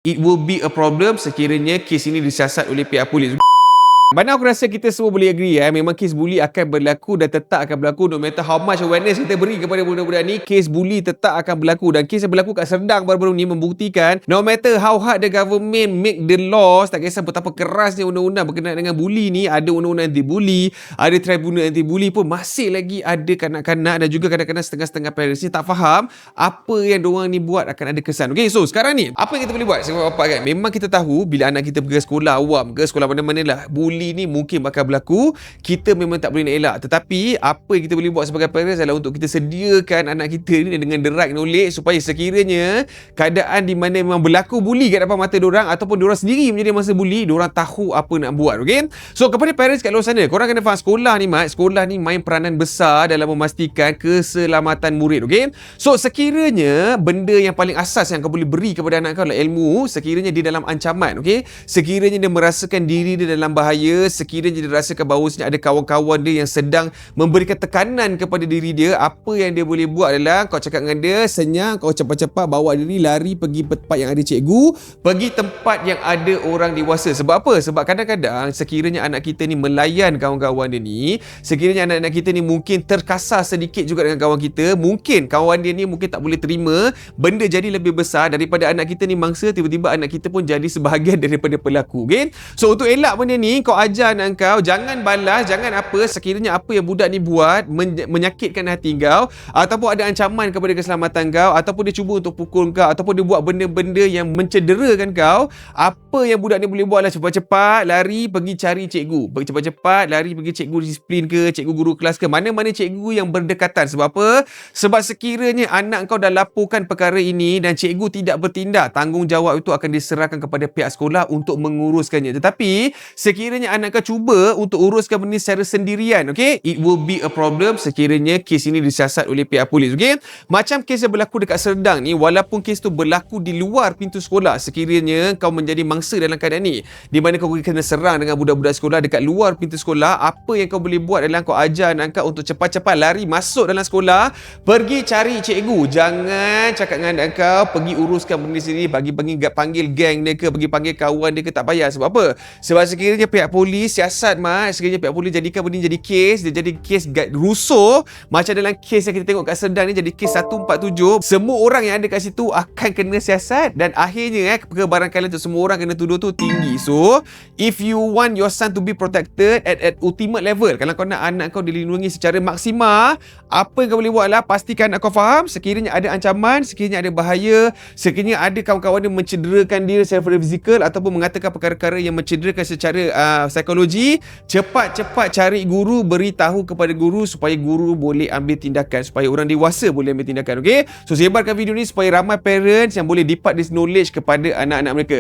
it will be a problem sekiranya kes ini disiasat oleh pihak polis. Mana aku rasa kita semua boleh agree memang kes bully akan berlaku dan tetap akan berlaku no matter how much awareness kita beri kepada budak-budak ni, kes bully tetap akan berlaku. Dan kes yang berlaku kat Serdang baru-baru ni membuktikan no matter how hard the government make the laws, tak kisah betapa kerasnya undang-undang berkenaan dengan bully ni, ada undang-undang anti-bully, ada tribunal anti-bully pun masih lagi ada kanak-kanak dan juga kadang-kadang setengah-setengah parents ni tak faham apa yang diorang ni buat akan ada kesan. Okay, so sekarang ni apa yang kita boleh buat sebagai bapa kan? Memang kita tahu bila anak kita pergi sekolah awam ke sekolah mana-mana lah, bully ni mungkin bakal berlaku. Kita memang tak boleh nak elak. Tetapi apa yang kita boleh buat sebagai parents adalah untuk kita sediakan anak kita ni dengan the right knowledge supaya sekiranya keadaan di mana memang berlaku bully kat depan mata diorang ataupun diorang sendiri menjadi masa bully, diorang tahu apa nak buat. Okay? So kepada parents kat luar sana, korang kena faham sekolah ni main peranan besar dalam memastikan keselamatan murid. Okay? So sekiranya benda yang paling asas yang kau boleh beri kepada anak kau adalah ilmu, sekiranya dia dalam ancaman, okay? Sekiranya dia merasakan diri dia dalam bahaya, sekiranya dia rasakan bahawasanya ada kawan-kawan dia yang sedang memberikan tekanan kepada diri dia, apa yang dia boleh buat adalah kau cakap dengan dia, senyap, kau cepat-cepat bawa diri lari pergi tempat yang ada cikgu, pergi tempat yang ada orang dewasa. Sebab apa? Sebab kadang-kadang sekiranya anak kita ni melayan kawan-kawan dia ni, sekiranya anak-anak kita ni mungkin terkasar sedikit juga dengan kawan kita, mungkin kawan dia ni mungkin tak boleh terima, benda jadi lebih besar daripada anak kita ni mangsa, tiba-tiba anak kita pun jadi sebahagian daripada pelaku. Okay? So untuk elak benda ni, kau ajar anak kau, jangan balas, jangan apa, sekiranya apa yang budak ni buat menyakitkan hati kau, ataupun ada ancaman kepada keselamatan kau, ataupun dia cuba untuk pukul kau, ataupun dia buat benda-benda yang mencederakan kau, apa yang budak ni boleh buat adalah cepat-cepat lari pergi cari cikgu, cepat-cepat lari pergi cikgu disiplin ke, cikgu guru kelas ke, mana-mana cikgu yang berdekatan. Sebab apa? Sebab sekiranya anak kau dah laporkan perkara ini dan cikgu tidak bertindak, tanggungjawab itu akan diserahkan kepada pihak sekolah untuk menguruskannya. Tetapi sekiranya anak kau cuba untuk uruskan benda secara sendirian, okay, it will be a problem sekiranya kes ini disiasat oleh pihak polis. Okay? Macam kes yang berlaku dekat Serdang ni, walaupun kes tu berlaku di luar pintu sekolah, sekiranya kau menjadi mangsa dalam keadaan ni, di mana kau kena serang dengan budak-budak sekolah dekat luar pintu sekolah, apa yang kau boleh buat adalah kau ajar anak kau untuk cepat-cepat lari masuk dalam sekolah, pergi cari cikgu. Jangan cakap dengan anak kau pergi uruskan benda sendiri, panggil geng dia ke, pergi panggil kawan dia ke, tak payah. Sebab apa? Sebab sekiranya pihak polis siasat sekiranya pihak polis jadikan benda ni jadi kes, dia jadi kes rusuh, macam dalam kes yang kita tengok kat Serdang ni jadi kes 147, semua orang yang ada kat situ akan kena siasat dan akhirnya kebarangkalian tu semua orang kena tuduh tu tinggi. So if you want your son to be protected at ultimate level, kalau kau nak anak kau dilindungi secara maksimal, apa yang kau boleh buat adalah pastikan anak kau faham sekiranya ada ancaman, sekiranya ada bahaya, sekiranya ada kawan-kawan dia mencederakan dia secara fizikal ataupun mengatakan perkara-perkara yang mencederakan secara psikologi, cepat-cepat cari guru, beritahu kepada guru supaya guru boleh ambil tindakan, supaya orang dewasa boleh ambil tindakan. Okay? So sebarkan video ni supaya ramai parents yang boleh dapat this knowledge kepada anak-anak mereka.